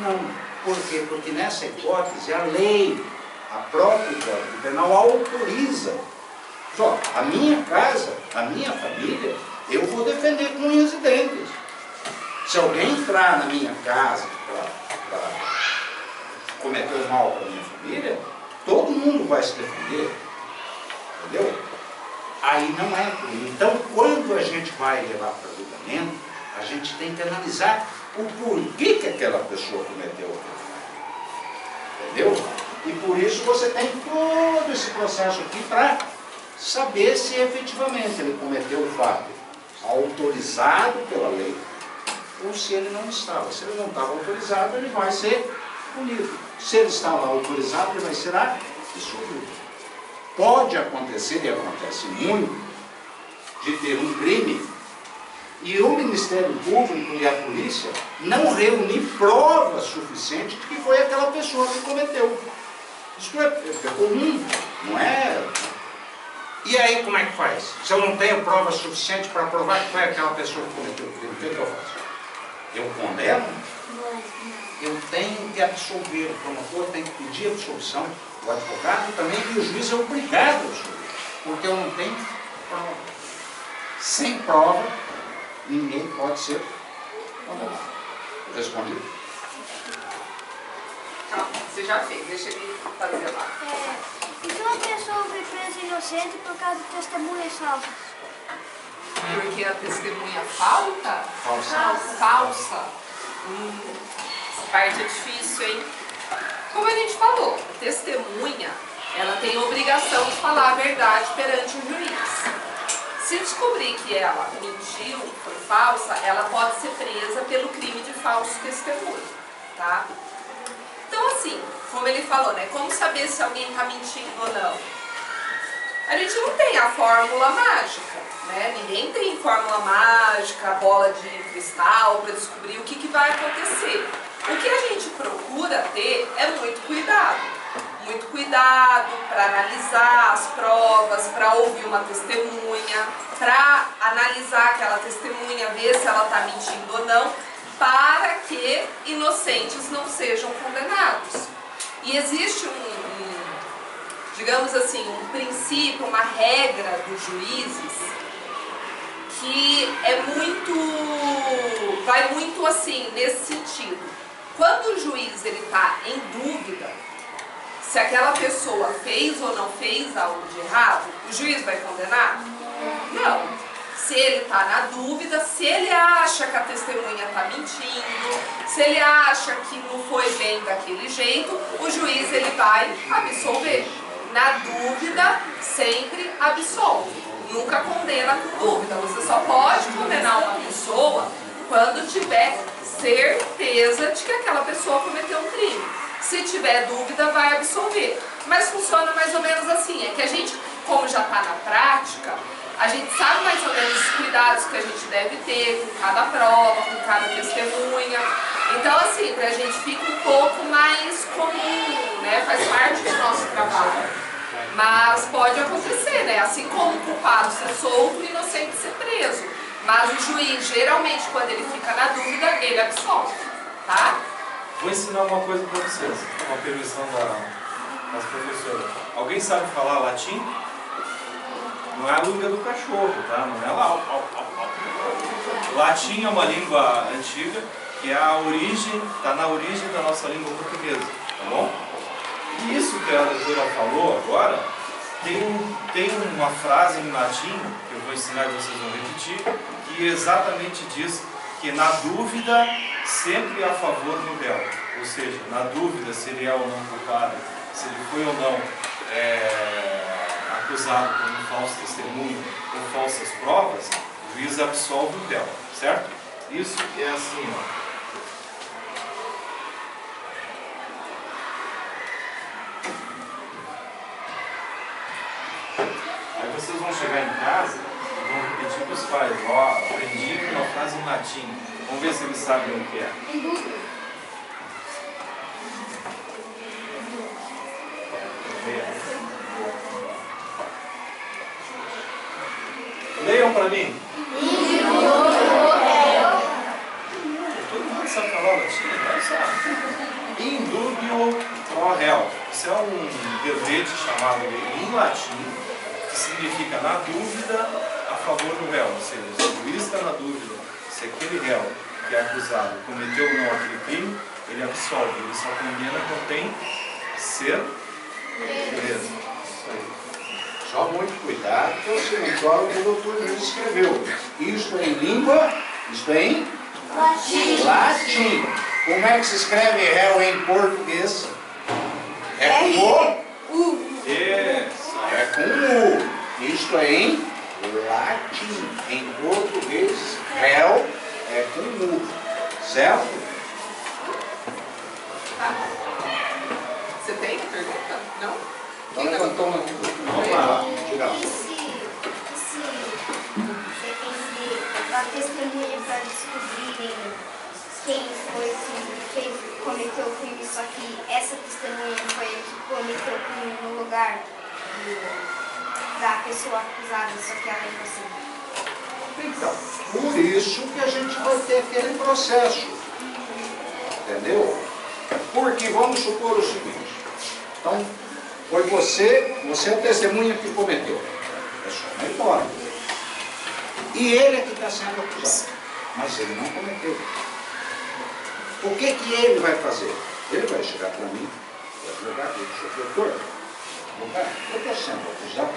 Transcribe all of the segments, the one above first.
Não. Por quê? Porque nessa hipótese a lei, a própria Código Penal autoriza. Só, a minha casa, a minha família, eu vou defender com unhas e dentes. Se alguém entrar na minha casa para cometer o mal para a minha família, todo mundo vai se defender. Entendeu? Aí não é. Então, quando a gente vai levar para julgamento, a gente tem que analisar o porquê que aquela pessoa cometeu aquilo. Entendeu? E por isso você tem todo esse processo aqui para saber se efetivamente ele cometeu o fato autorizado pela lei ou se ele não estava. Se ele não estava autorizado, ele vai ser punido. Se ele estava autorizado, ele vai ser absolvido. Pode acontecer, e acontece muito, de ter um crime e o Ministério Público e a polícia não reunir prova suficiente de que foi aquela pessoa que cometeu. Isso é comum, não é? E aí como é que faz? Se eu não tenho prova suficiente para provar que foi aquela pessoa que cometeu o crime, o que eu faço? Eu condeno? Eu tenho que absolver, o promotor tem que pedir absolvição, o advogado também, e o juiz é obrigado a absolver, porque eu não tenho prova. Sem prova, ninguém pode ser condenado. Respondido? Calma, você já fez, deixa ele fazer lá. E se uma pessoa foi presa inocente por causa de testemunhas falsas? Porque a testemunha falsa? Essa parte é difícil, hein? Como a gente falou, a testemunha, ela tem a obrigação de falar a verdade perante o juiz. Se descobrir que ela mentiu, foi falsa, ela pode ser presa pelo crime de falso testemunho, tá? Então assim, como ele falou, né? Como saber se alguém está mentindo ou não? A gente não tem a fórmula mágica, né? Ninguém tem fórmula mágica, bola de cristal para descobrir o que vai acontecer. O que a gente procura ter é muito cuidado. Muito cuidado para analisar as provas, para ouvir uma testemunha, para analisar aquela testemunha, ver se ela está mentindo ou não, para que inocentes não sejam condenados. E existe digamos assim, um princípio, uma regra dos juízes que vai muito assim, nesse sentido. Quando o juiz está em dúvida se aquela pessoa fez ou não fez algo de errado, o juiz vai condenar? Não. Se ele está na dúvida, se ele acha que a testemunha está mentindo, se ele acha que não foi bem daquele jeito, o juiz ele vai absolver. Na dúvida, sempre absolve. Nunca condena com dúvida. Você só pode condenar uma pessoa quando tiver certeza de que aquela pessoa cometeu um crime. Se tiver dúvida, vai absolver. Mas funciona mais ou menos assim. É que a gente, como já está na prática, a gente sabe mais ou menos os cuidados que a gente deve ter com cada prova, com cada testemunha. Então, assim, pra gente fica um pouco mais comum, né? Faz parte do nosso trabalho. Mas pode acontecer, né? Assim como o culpado ser solto, o inocente ser preso. Mas o juiz, geralmente, quando ele fica na dúvida, ele absolve, tá? Vou ensinar uma coisa para vocês, uma permissão das professoras. Alguém sabe falar latim? Não é a língua do cachorro, tá? Não é lá. Latim é uma língua antiga, que é a origem, está na origem da nossa língua portuguesa, tá bom? E isso que a doutora falou agora, tem uma frase em latim, que eu vou ensinar e vocês vão repetir, que exatamente diz que na dúvida sempre a favor do réu. Ou seja, na dúvida se ele é ou não culpado, se ele foi ou não acusado por um falso testemunho ou falsas provas, o juiz absolve o réu, certo? Isso é assim, ó. Aí vocês vão chegar em casa e vão repetir para os pais, ó, aprendi uma frase em latim, vamos ver se eles sabem o que é. Leiam para mim. Todo mundo sabe falar latim, não sabe? pro réu. Isso é um verbete chamado em latim, que significa na dúvida a favor do réu. Ou seja, se o juiz está na dúvida se aquele réu que é acusado cometeu ou não aquele crime, ele absolve, ele só condena quando tem ser preso. Isso aí. Só muito cuidado, que é o seguinte, olha o que o doutor Luiz escreveu. Isto é em língua, isto é em latim. Como é que se escreve réu em português? É com o? Isso. É com o. Isto é em latim. Em português, réu é com o. Certo? Você tem a pergunta? Não? Quem Então, levantou? vamos lá. Tira lá. E se depender da testemunha para descobrirem quem foi quem cometeu o crime, só que essa testemunha foi a que cometeu o crime no lugar da pessoa acusada, só que ela é inocente? Então, por isso que a gente vai ter aquele processo. Entendeu? Porque vamos supor o seguinte. Então, foi você é a testemunha que cometeu. É só ir embora. E ele é que está sendo acusado. Mas ele não cometeu. O que ele vai fazer? Ele vai chegar para mim, vai jogar aqui, doutor, eu estou sendo acusado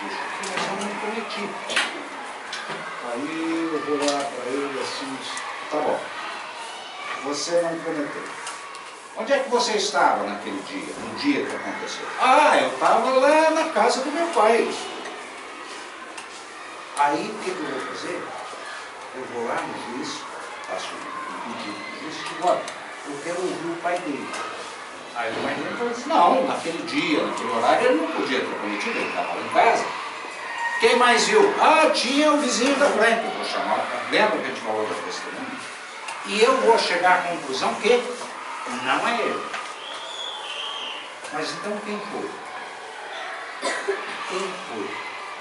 disso aqui, mas eu não cometi. Aí eu vou lá para ele assim, tá bom, você não cometeu. Onde é que você estava naquele dia, no dia que aconteceu? Ah, eu estava lá na casa do meu pai. Aí o que eu vou fazer? Eu vou lá no juiz, faço um pedido para o juiz e digo, olha, eu quero ouvir o pai dele. Aí o pai dele falou assim, não, naquele dia, naquele horário, ele não podia ter cometido, ele estava lá em casa. Quem mais viu? Ah, tinha o vizinho da frente, eu vou chamar, lembra que a gente falou da testemunha? E eu vou chegar à conclusão que não é ele. Mas então quem foi? Quem foi?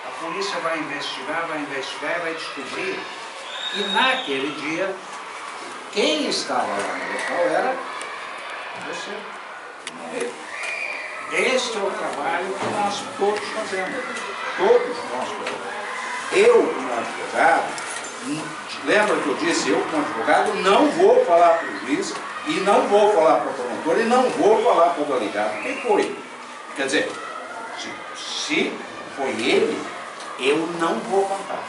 A polícia vai investigar e vai descobrir que naquele dia, quem estava lá no local era você, não ele. Este é o trabalho que nós todos fazemos. Todos nós fazemos. Eu, como advogado, lembra que eu disse, eu como advogado não vou falar para o juiz e não vou falar para o promotor e não vou falar para o delegado quem foi. Quer dizer, se foi ele, eu não vou contar.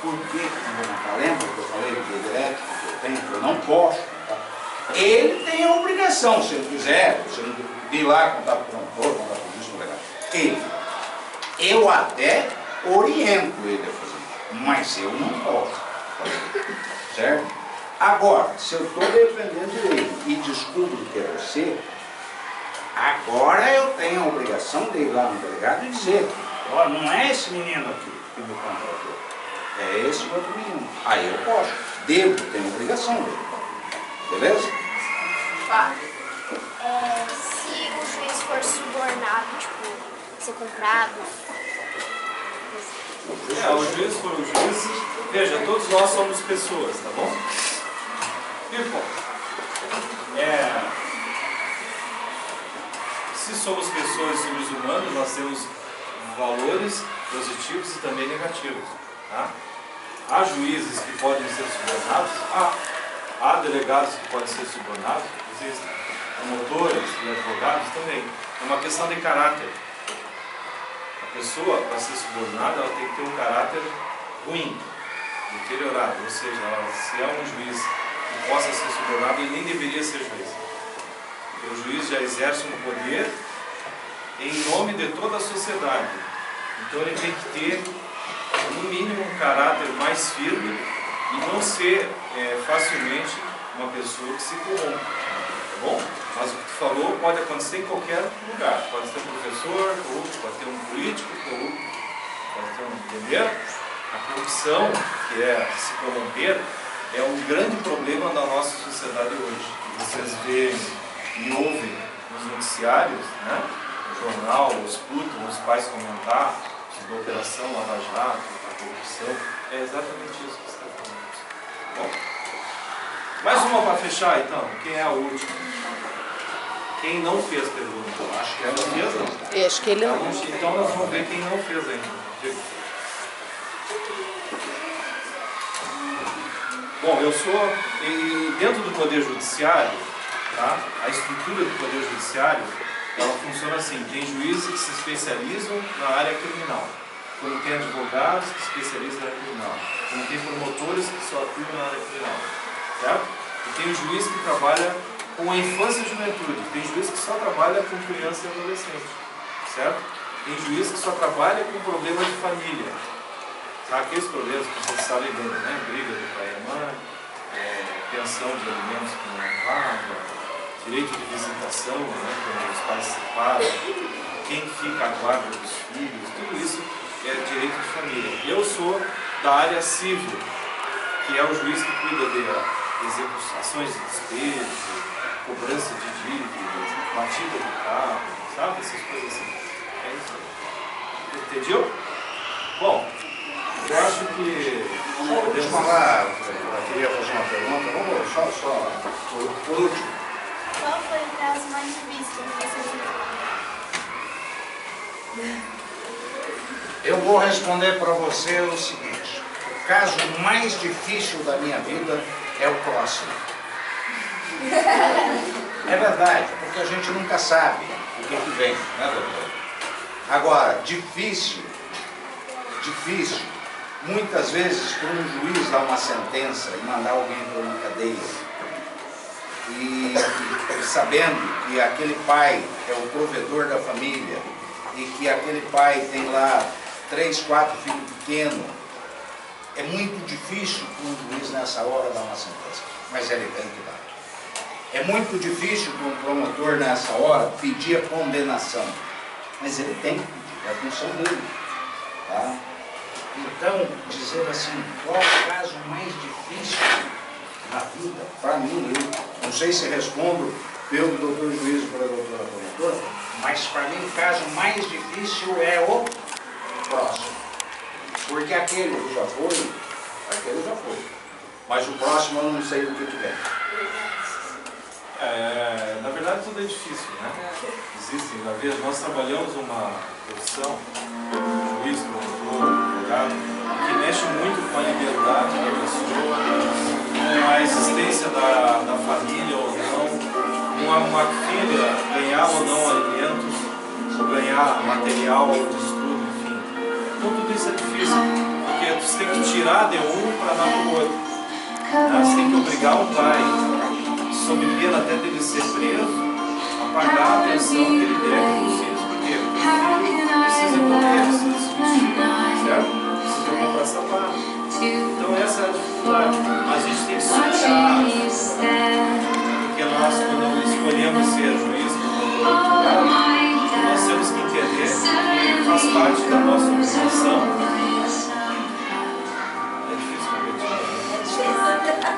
Por que não vou contar? Lembra que eu falei do direto que eu tenho, que eu não posso contar? Ele tem a obrigação, se ele quiser, se ele ir lá contar para o promotor, contar para o juiz, delegado. Ele. Eu até oriento ele a fazer isso, mas eu não posso fazer, certo? Agora, se eu estou defendendo ele e descubro que é você, agora eu tenho a obrigação de ir lá no delegado e dizer, ó, não é esse menino aqui que me contratou, é esse outro menino. Aí eu posso, devo, tenho a obrigação dele. Beleza? Se o juiz for subornado, tipo, ser comprado. O juiz for o juiz. Veja, todos nós somos pessoas, tá bom? Tipo, se somos pessoas seres humanos, nós temos valores positivos e também negativos. Tá? Há juízes que podem ser subornados, há delegados que podem ser subornados, existem promotores e advogados também. É uma questão de caráter. A pessoa, para ser subornada, ela tem que ter um caráter ruim, deteriorado. Ou seja, se é um juiz que possa ser subornado, ele nem deveria ser juiz. Porque o juiz já exerce um poder em nome de toda a sociedade. Então ele tem que ter, no mínimo, um caráter mais firme e não ser facilmente uma pessoa que se corrompe. Tá bom? Mas o que tu falou pode acontecer em qualquer lugar. Pode ter um professor corrupto, pode ter um político corrupto, pode ter um... Entender? A corrupção, que é se corromper, é um grande problema da nossa sociedade hoje. Vocês veem e ouvem nos noticiários, né? No jornal, escutam os pais comentar sobre a Operação Lava Jato, a corrupção. É exatamente isso que você está falando. Bom, mais uma para fechar então. Quem é a última? Quem não fez pergunta? Acho que ela Não fez, não? Eu acho que ele não. Então nós vamos ver quem não fez ainda. Diga. Bom, eu sou, dentro do Poder Judiciário, tá? A estrutura do Poder Judiciário, ela funciona assim: tem juízes que se especializam na área criminal, como tem advogados que se especializam na área criminal, como tem promotores que só atuam na área criminal, certo? E tem o juiz que trabalha com a infância e juventude, tem juiz que só trabalha com criança e adolescente, certo? Tem juiz que só trabalha com problemas de família, tá? Aqueles problemas que vocês sabem bem, né? Briga do pai e mãe, pensão de alimentos que não paga, direito de visitação, né? Quando os pais se separam, quem fica à guarda dos filhos, tudo isso é direito de família. Eu sou da área civil, que é o juiz que cuida de execuções de despejo, cobrança de dívidas, batida do carro, sabe? Essas coisas assim. É isso aí. Entendeu? Bom, eu acho que... Podemos falar, eu queria fazer uma pergunta, vamos só por último. Qual foi o caso mais difícil que você viu? Eu vou responder para você o seguinte: o caso mais difícil da minha vida é o próximo. É verdade, porque a gente nunca sabe o que vem, né, doutor? Agora, difícil, muitas vezes para um juiz dar uma sentença e mandar alguém para uma cadeia, e sabendo que aquele pai é o provedor da família, e que aquele pai tem lá 3, 4 filhos pequenos, é muito difícil para um juiz nessa hora dar uma sentença, mas ele tem que dar. É muito difícil para um promotor nessa hora pedir a condenação, mas ele tem que pedir, é a função dele, tá? Então, dizer assim, qual o caso mais difícil na vida, para mim, eu não sei se respondo pelo doutor juiz ou pela doutora promotora, mas para mim o caso mais difícil é o próximo. Porque aquele que já foi. Mas o próximo eu não sei do que vem. Na verdade tudo é difícil, né? Existem, na verdade, nós trabalhamos uma profissão, juiz, promotor, advogado, que mexe muito com a liberdade da pessoa, com a existência da família ou não, uma filha ganhar ou não alimentos, ou ganhar material de estudo, enfim. Então tudo isso é difícil, porque você tem que tirar de um para dar para o outro. Você tem que obrigar o pai, sob pena até dele ser preso, a pagar a pensão que ele deve para os filhos, porque o filho precisa comer, precisa se vestir, certo? Precisa comprar sapato. Então essa é a dificuldade. Mas a gente tem que superar, porque nós, quando escolhemos ser juiz, nós temos que entender que faz parte da nossa obrigação.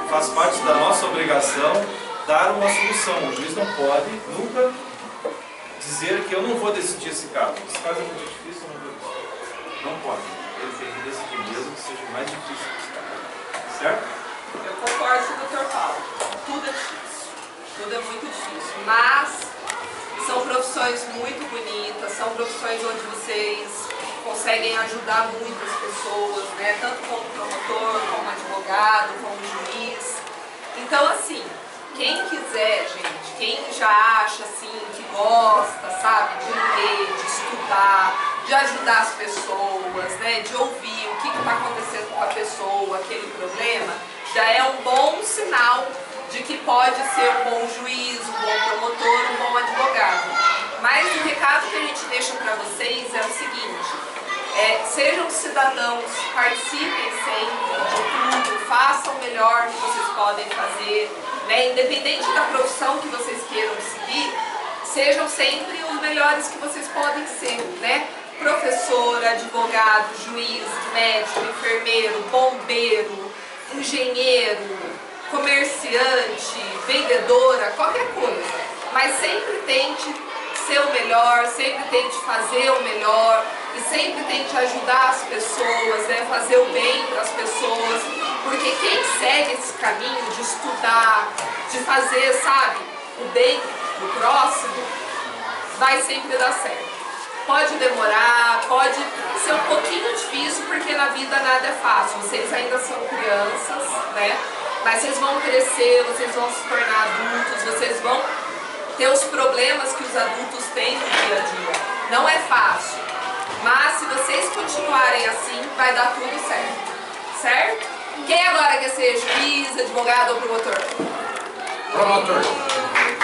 Faz parte da nossa obrigação dar uma solução. O juiz não pode nunca dizer que eu não vou decidir esse caso. Esse caso é muito difícil, eu não vou decidir. Não pode. Ele tem que decidir mesmo que seja mais difícil esse caso. Certo? Eu concordo com o Dr. Paulo. Tudo é difícil. Tudo é muito difícil. Mas são profissões muito bonitas, são profissões onde vocês conseguem ajudar muitas pessoas, né? Tanto como promotor, como advogado, como juiz. Então, assim, quem quiser, gente, quem já acha, assim, que gosta, sabe, de ler, de estudar, de ajudar as pessoas, né, de ouvir o que está acontecendo com a pessoa, aquele problema, já é um bom sinal de que pode ser um bom juiz, um bom promotor, um bom advogado. Mas o recado que a gente deixa para vocês é o seguinte: sejam cidadãos, participem sempre de tudo, façam o melhor que vocês podem fazer, né? Independente da profissão que vocês queiram seguir, sejam sempre os melhores que vocês podem ser, né? Professor, advogado, juiz, médico, enfermeiro, bombeiro, engenheiro, comerciante, vendedora, qualquer coisa. Mas sempre tente ser o melhor, sempre tente fazer o melhor e sempre tente ajudar as pessoas, né? Fazer o bem para as pessoas, porque quem segue esse caminho de estudar, de fazer, sabe, o bem do próximo, vai sempre dar certo. Pode demorar, pode ser um pouquinho difícil, porque na vida nada é fácil. Vocês ainda são crianças, né? Mas vocês vão crescer, vocês vão se tornar adultos, vocês vão ter os problemas que os adultos têm no dia a dia. Não é fácil, mas se vocês continuarem assim, vai dar tudo certo. Certo? Quem agora quer ser juiz, advogado ou promotor? Promotor.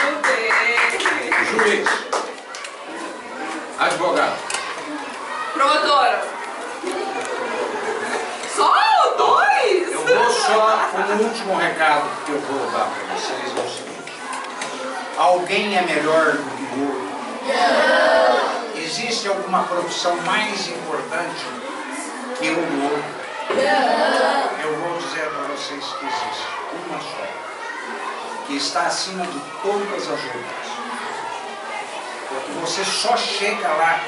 Muito bem. Juiz. Advogado. Promotora. Só dois? Eu vou só, como último recado que eu vou dar para vocês é o seguinte. Alguém é melhor do que o outro? Não. Existe alguma profissão mais importante que o outro? Não. Eu vou dizer para vocês que existe uma só, que está acima de todas as outras. Porque você só chega lá,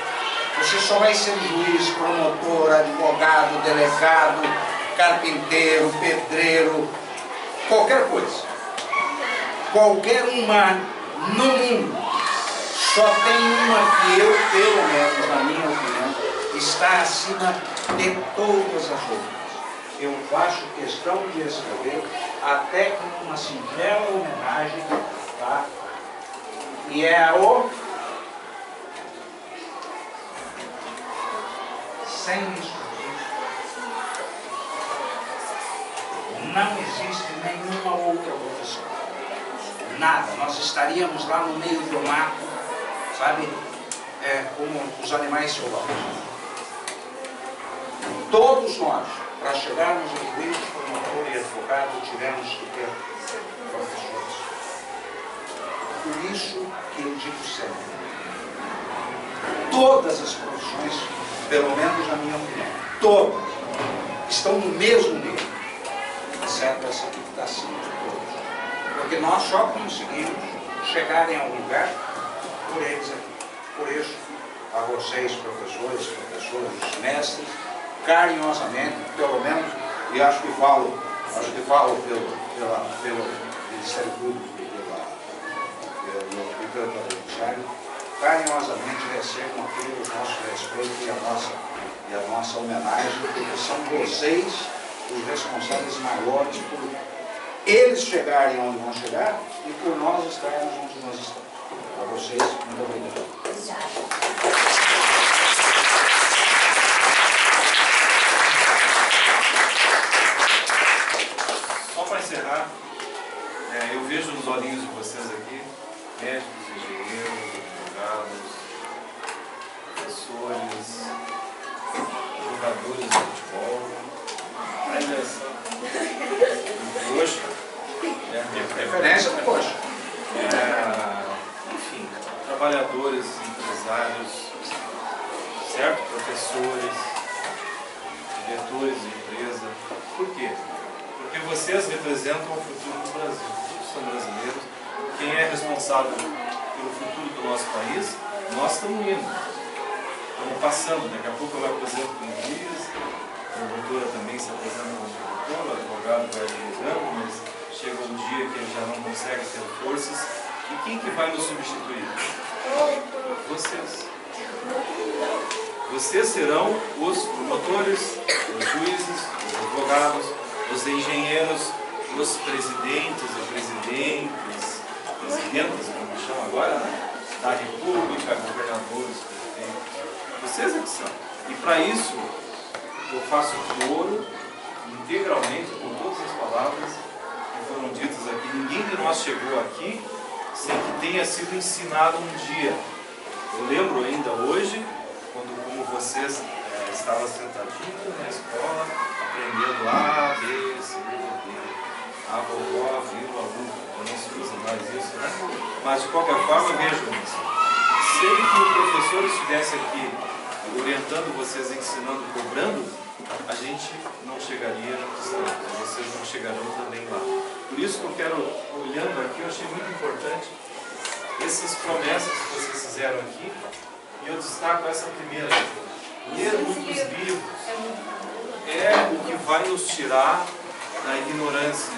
você só vai ser juiz, promotor, advogado, delegado, carpinteiro, pedreiro, qualquer coisa. Qualquer uma no mundo. Só tem uma que eu, pelo menos na minha opinião, está acima de todas as outras. Eu faço questão de escrever até com uma singela homenagem, tá? E é o sem isso. Não existe nenhuma outra profissão. Nada. Nós estaríamos lá no meio do mato, sabe? Como os animais selvagens. Todos nós, para chegarmos a juiz, promotor e advogado, tivemos que ter professores. Por isso que eu digo sempre, todas as profissões, pelo menos na minha opinião, todas estão no mesmo nível, exceto essa que está acima de todos. Porque nós só conseguimos chegar em algum lugar por eles aqui. Por isso, a vocês, professores, professoras, mestres, carinhosamente, pelo menos, e acho que falo pelo Ministério Público e pelo Judiciário, carinhosamente recebam aqui o nosso respeito e a nossa homenagem, porque são vocês os responsáveis maiores por eles chegarem onde vão chegar e por nós estarmos onde nós estamos. A vocês, muito obrigado. Só para encerrar, eu vejo nos olhinhos de vocês aqui, médicos, engenheiros, advogados, professores, jogadores de futebol, ainda coxa, Referência do coxa. enfim, trabalhadores, empresários, certo? Professores, diretores de empresa. Por quê? Porque vocês representam o futuro do Brasil. Todos são brasileiros. Quem é responsável pelo futuro do nosso país, nós estamos indo. Estamos passando. Daqui a pouco eu me apresento como juiz, a promotora também se apresenta como promotor, o advogado vai advogando, mas chega um dia que ele já não consegue ter forças. E quem que vai nos substituir? Vocês. Vocês serão os promotores, os juízes, os advogados, os engenheiros, os presidentes e presidentas, como chama agora, né? Da República, governadores, presidentes. Vocês é que são. E para isso, eu faço coro integralmente com todas as palavras que foram ditas aqui. Ninguém de nós chegou aqui sem que tenha sido ensinado um dia. Eu lembro ainda hoje, quando como vocês estavam sentadinhos na escola, aprendendo A, B, C, D, a vovó, vírgula, U. Eu não se usa mais isso, né? Mas de qualquer forma, vejam isso. Se o professor estivesse aqui orientando vocês, ensinando, cobrando, a gente não chegaria distante, vocês não chegarão também lá. Por isso que eu quero, olhando aqui, eu achei muito importante essas promessas que vocês fizeram aqui, e eu destaco essa primeira. Ler muitos livros é o que vai nos tirar da ignorância.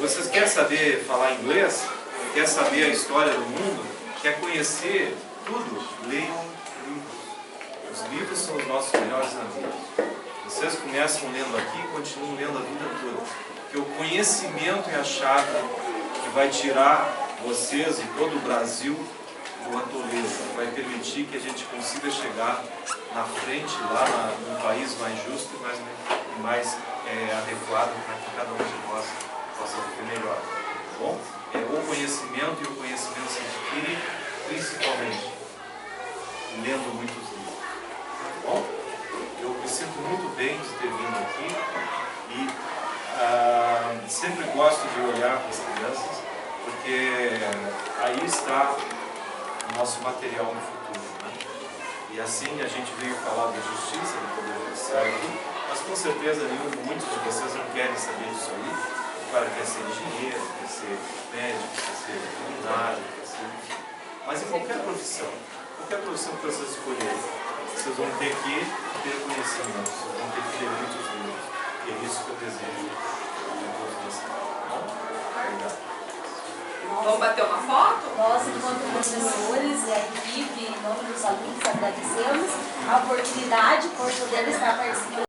Vocês querem saber falar inglês? Quer saber a história do mundo? Quer conhecer tudo? Leiam livros. Os livros são os nossos melhores amigos. Vocês começam lendo aqui e continuam lendo a vida toda. Porque o conhecimento é a chave que vai tirar vocês e todo o Brasil do atoleiro, vai permitir que a gente consiga chegar na frente, lá num país mais justo e mais adequado para que cada um de nós possa viver melhor. Tá bom? O conhecimento e o conhecimento se adquire principalmente lendo muitos livros. Tá bom? Eu me sinto muito bem de ter vindo aqui e sempre gosto de olhar para as crianças, porque aí está o nosso material no futuro. Né? E assim a gente veio falar da justiça, do poder judiciário aqui, mas com certeza muitos de vocês não querem saber disso aí. O cara quer ser engenheiro, quer ser médico, quer ser veterinário, quer ser... Mas em qualquer profissão que vocês escolherem, vocês vão ter que ter conhecimento, vocês vão ter que ler muitos livros. E é isso que eu desejo de todos vocês. Tá bom? Obrigado. Vamos bater uma foto? Nós, enquanto professores e a equipe, em nome dos alunos, agradecemos a oportunidade por poder estar participando